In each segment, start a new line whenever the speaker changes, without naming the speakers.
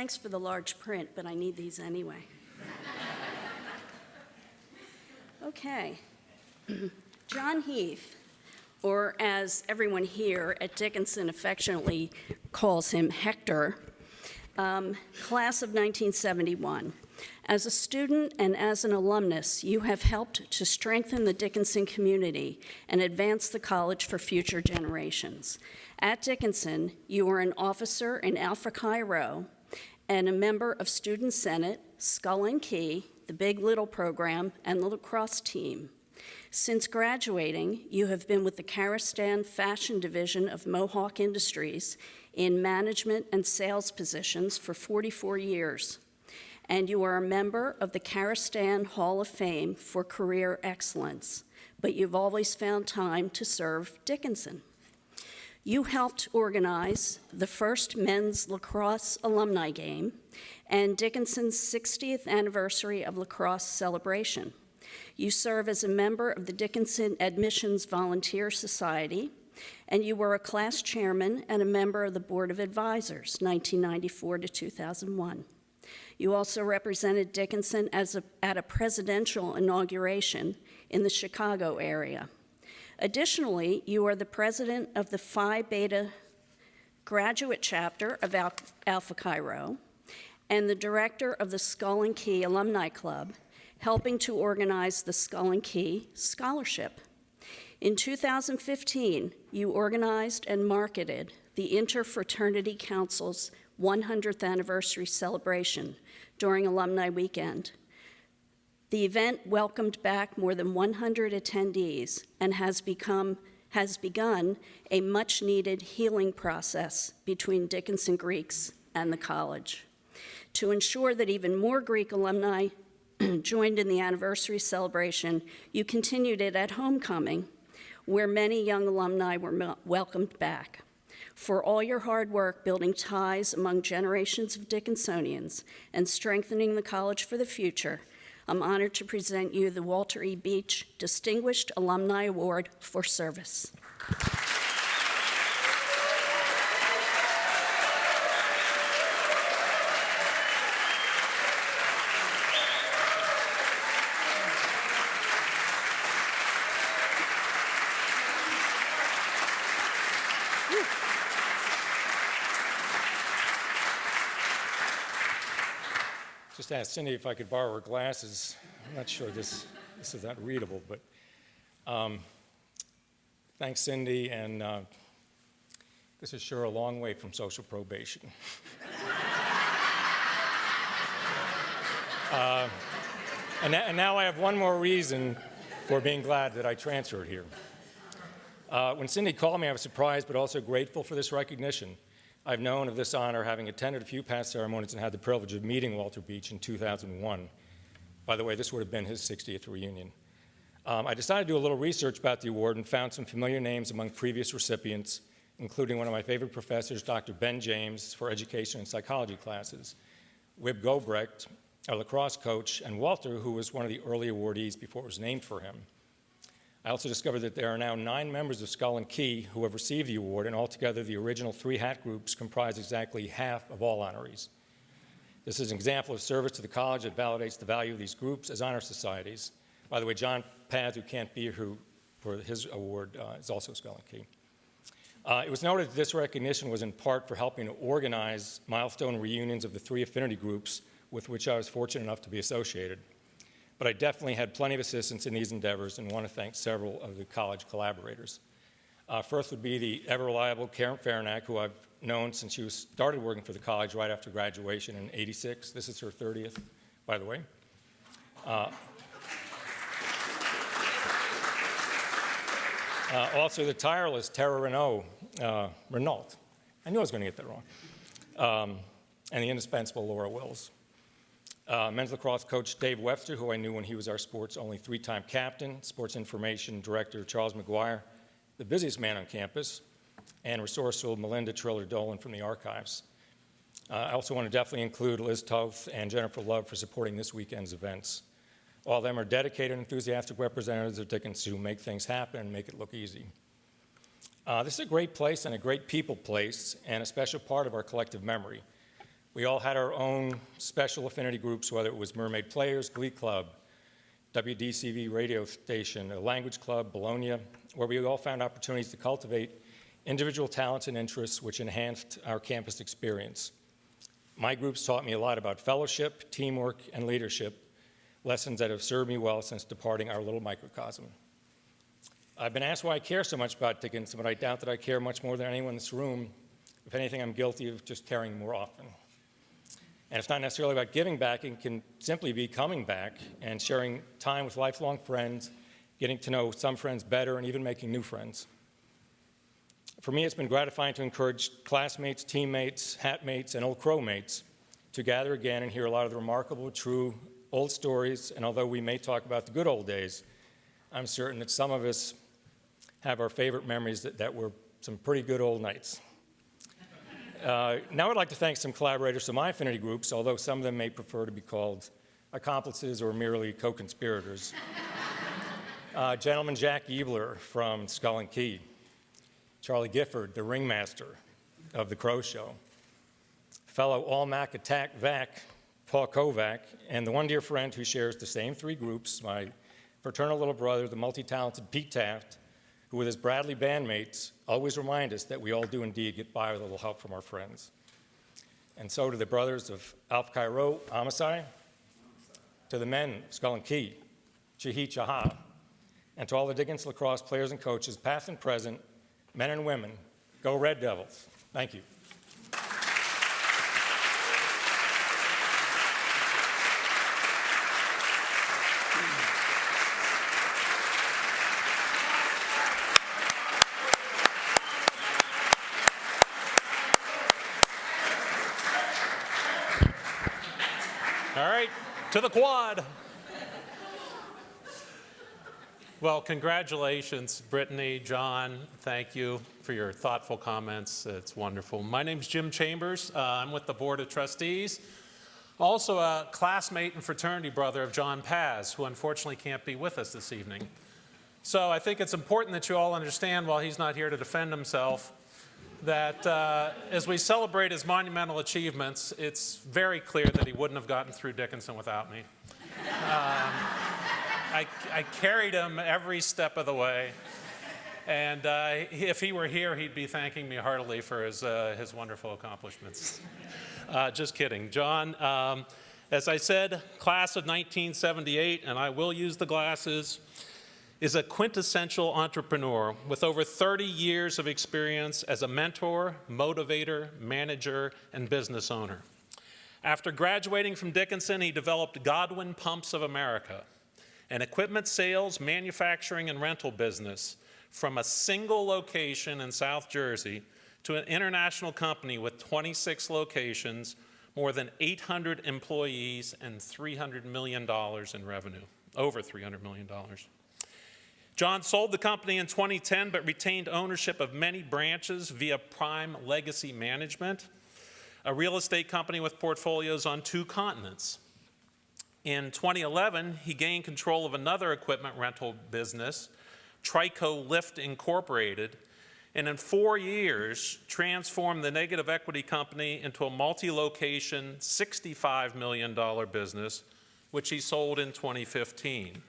Thanks for the large print, but I need these anyway. Okay. JohnHeath, or as everyone here at Dickinson affectionately calls him, Hector, class of 1971. As a student and as an alumnus, you have helped to strengthen the Dickinson community and advance the college for future generations. At Dickinson, you are an officer in Alpha Chi Rho and a member of Student Senate, Skull and Key, the Big Little program, and the lacrosse team. Since graduating, you have been with the Karistan Fashion Division of Mohawk Industries in management and sales positions for 44 years. And you are a member of the Karistan Hall of Fame for career excellence, but you've always found time to serve Dickinson. You helped organize the first men's lacrosse alumni game and Dickinson's 60th anniversary of lacrosse celebration. You serve as a member of the Dickinson Admissions Volunteer Society, and you were a class chairman and a member of the Board of Advisors, 1994 to 2001. You also represented Dickinson at a presidential inauguration in the Chicago area. Additionally, you are the president of the Phi Beta graduate chapter of Alpha Chi Rho and the director of the Skull and Key Alumni Club, helping to organize the Skull and Key Scholarship. In 2015, you organized and marketed the Interfraternity Council's 100th anniversary celebration during Alumni Weekend. The event welcomed back more than 100 attendees and has begun a much-needed healing process between Dickinson Greeks and the college. To ensure that even more Greek alumni joined in the anniversary celebration, you continued it at homecoming, where many young alumni were welcomed back. For all your hard work building ties among generations of Dickinsonians and strengthening the college for the future, I'm honored to present you the Walter E. Beach Distinguished Alumni Award for Service.
Just asked Cindy if I could borrow her glasses. I'm not sure this is not readable, but thanks, Cindy, and this is sure a long way from social probation. And now I have one more reason for being glad that I transferred here. When Cindy called me, I was surprised but also grateful for this recognition. I've known of this honor having attended a few past ceremonies and had the privilege of meeting Walter Beach in 2001. By the way, this would have been his 60th reunion. I decided to do a little research about the award and found some familiar names among previous recipients, including one of my favorite professors, Dr. Ben James, for education and psychology classes, Wib Gobrecht, a lacrosse coach, and Walter, who was one of the early awardees before it was named for him. I also discovered that there are now 9 members of Skull and Key who have received the award, and altogether the original 3 hat groups comprise exactly half of all honorees. This is an example of service to the college that validates the value of these groups as honor societies. By the way, John Paz, who can't be here for his award, is also Skull and Key. It was noted that this recognition was in part for helping to organize milestone reunions of the 3 affinity groups with which I was fortunate enough to be associated. But I definitely had plenty of assistance in these endeavors and want to thank several of the college collaborators. First would be the ever-reliable Karen Faranack, who I've known since she started working for the college right after graduation in '86. This is her 30th, by the way. Also the tireless Tara Renault. I knew I was going to get that wrong. And the indispensable Laura Wills. Men's lacrosse coach Dave Webster, who I knew when he was our sports-only 3-time captain, sports information director Charles McGuire, the busiest man on campus, and resourceful Melinda Triller-Dolan from the archives. I also want to definitely include Liz Toth and Jennifer Love for supporting this weekend's events. All of them are dedicated, enthusiastic representatives of Dickinson who make things happen and make it look easy. This is a great place and a great people place and a special part of our collective memory. We all had our own special affinity groups, whether it was Mermaid Players, Glee Club, WDCV radio station, a language club, Bologna, where we all found opportunities to cultivate individual talents and interests which enhanced our campus experience. My groups taught me a lot about fellowship, teamwork, and leadership, lessons that have served me well since departing our little microcosm. I've been asked why I care so much about Dickinson, but I doubt that I care much more than anyone in this room. If anything, I'm guilty of just caring more often. And it's not necessarily about giving back, it can simply be coming back and sharing time with lifelong friends, getting to know some friends better, and even making new friends. For me, it's been gratifying to encourage classmates, teammates, hatmates, and old crow mates to gather again and hear a lot of the remarkable, true, old stories. And although we may talk about the good old days, I'm certain that some of us have our favorite memories that were some pretty good old nights. Now I'd like to thank some collaborators to my affinity groups, although some of them may prefer to be called accomplices or merely co-conspirators. Gentleman Jack Ebler from Skull and Key, Charlie Gifford, the ringmaster of the Crow Show, fellow All-Mac Attack Vac, Paul Kovac, and the one dear friend who shares the same three groups, my fraternal little brother, the multi-talented Pete Taft, who with his Bradley bandmates always remind us that we all do indeed get by with a little help from our friends. And so to the brothers of Alpha Chi Rho, Amasai, to the men of Skull and Key, Chihi Chaha, and to all the Dickinson lacrosse players and coaches, past and present, men and women, go Red Devils. Thank you.
All right, to the quad. Well, congratulations, Brittany, John. Thank you for your thoughtful comments. It's wonderful. My name's Jim Chambers. I'm with the Board of Trustees. Also a classmate and fraternity brother of John Paz, who unfortunately can't be with us this evening. So I think it's important that you all understand, while he's not here to defend himself, that as we celebrate his monumental achievements, it's very clear that he wouldn't have gotten through Dickinson without me. I carried him every step of the way, and if he were here, he'd be thanking me heartily for his wonderful accomplishments. Just kidding. John, as I said, class of 1978, and I will use the glasses, is a quintessential entrepreneur with over 30 years of experience as a mentor, motivator, manager, and business owner. After graduating from Dickinson, he developed Godwin Pumps of America, an equipment sales, manufacturing, and rental business from a single location in South Jersey to an international company with 26 locations, more than 800 employees, and $300 million in revenue, over $300 million. John sold the company in 2010, but retained ownership of many branches via Prime Legacy Management, a real estate company with portfolios on 2 continents. In 2011, he gained control of another equipment rental business, Trico Lift Incorporated, and in 4 years, transformed the negative equity company into a multi-location, $65 million business, which he sold in 2015.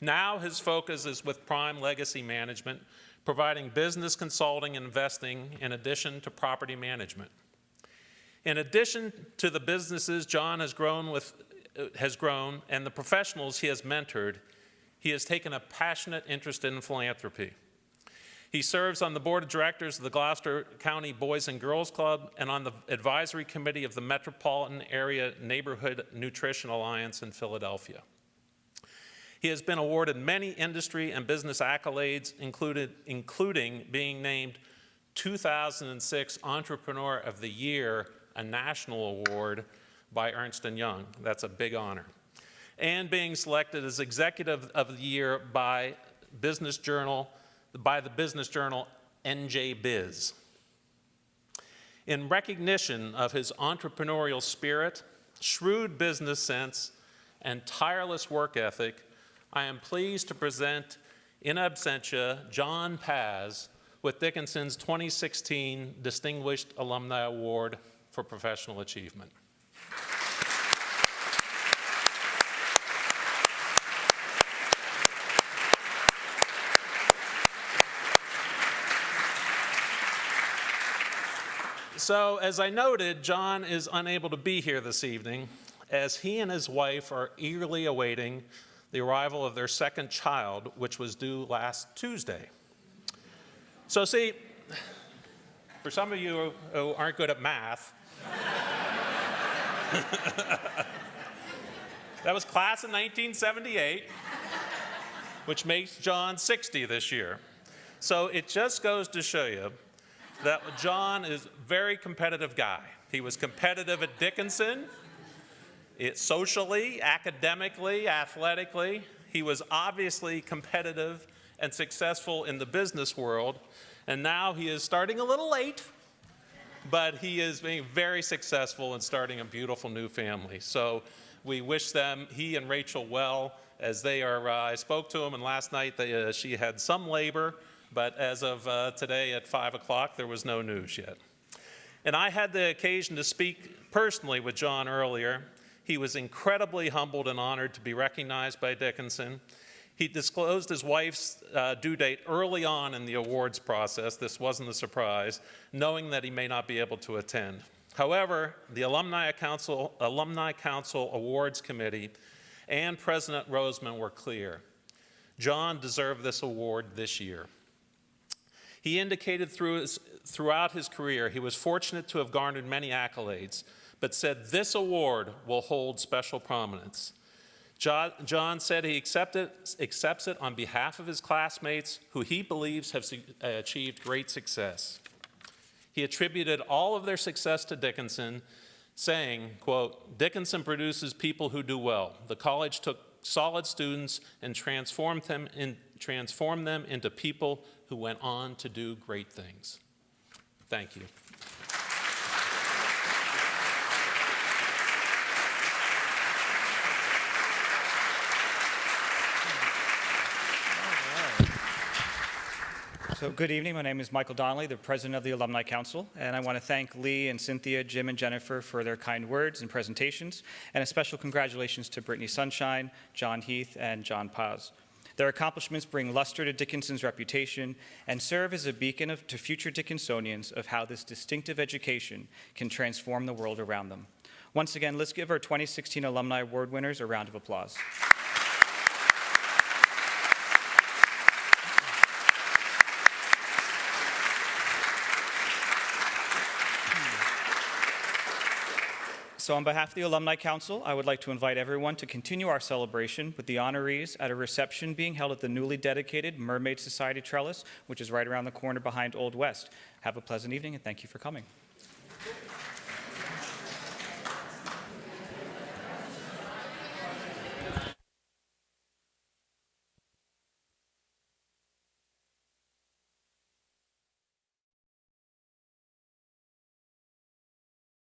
Now his focus is with Prime Legacy Management, providing business consulting and investing in addition to property management. In addition to the businesses John has grown and the professionals he has mentored, he has taken a passionate interest in philanthropy. He serves on the board of directors of the Gloucester County Boys and Girls Club and on the advisory committee of the Metropolitan Area Neighborhood Nutrition Alliance in Philadelphia. He has been awarded many industry and business accolades, including being named 2006 Entrepreneur of the Year, a national award by Ernst & Young. That's a big honor. And being selected as Executive of the Year by the business journal NJ Biz. In recognition of his entrepreneurial spirit, shrewd business sense, and tireless work ethic, I am pleased to present in absentia John Paz with Dickinson's 2016 Distinguished Alumni Award for professional achievement. So, as I noted, John is unable to be here this evening, as he and his wife are eagerly awaiting the arrival of their second child, which was due last Tuesday. So see, for some of you who aren't good at math, that was class of 1978, which makes John 60 this year. So it just goes to show you that John is a very competitive guy. He was competitive at Dickinson, socially, academically, athletically. He was obviously competitive and successful in the business world, and now he is starting a little late, but he is being very successful in starting a beautiful new family. So we wish them, he and Rachel, well, as they are, I spoke to him, and last night she had some labor, but as of today at 5 o'clock, there was no news yet. And I had the occasion to speak personally with John earlier. He was incredibly humbled and honored to be recognized by Dickinson. He disclosed his wife's due date early on in the awards process. This wasn't a surprise, knowing that he may not be able to attend. However, the Alumni Council Awards Committee and President Roseman were clear. John deserved this award this year. He indicated throughout his career he was fortunate to have garnered many accolades, but said this award will hold special prominence. John said he accepts it on behalf of his classmates who he believes have achieved great success. He attributed all of their success to Dickinson, saying, quote, "Dickinson produces people who do well. The college took solid students and transformed them into people who went on to do great things." Thank you.
So good evening. My name is Michael Donnelly, the president of the Alumni Council, and I want to thank Lee and Cynthia, Jim, and Jennifer for their kind words and presentations, and a special congratulations to Brittany Sunshine, John Heath, and John Paz. Their accomplishments bring luster to Dickinson's reputation and serve as a beacon to future Dickinsonians of how this distinctive education can transform the world around them. Once again, let's give our 2016 Alumni Award winners a round of applause. So on behalf of the Alumni Council, I would like to invite everyone to continue our celebration with the honorees at a reception being held at the newly dedicated Mermaid Society Trellis, which is right around the corner behind Old West. Have a pleasant evening, and thank you for coming.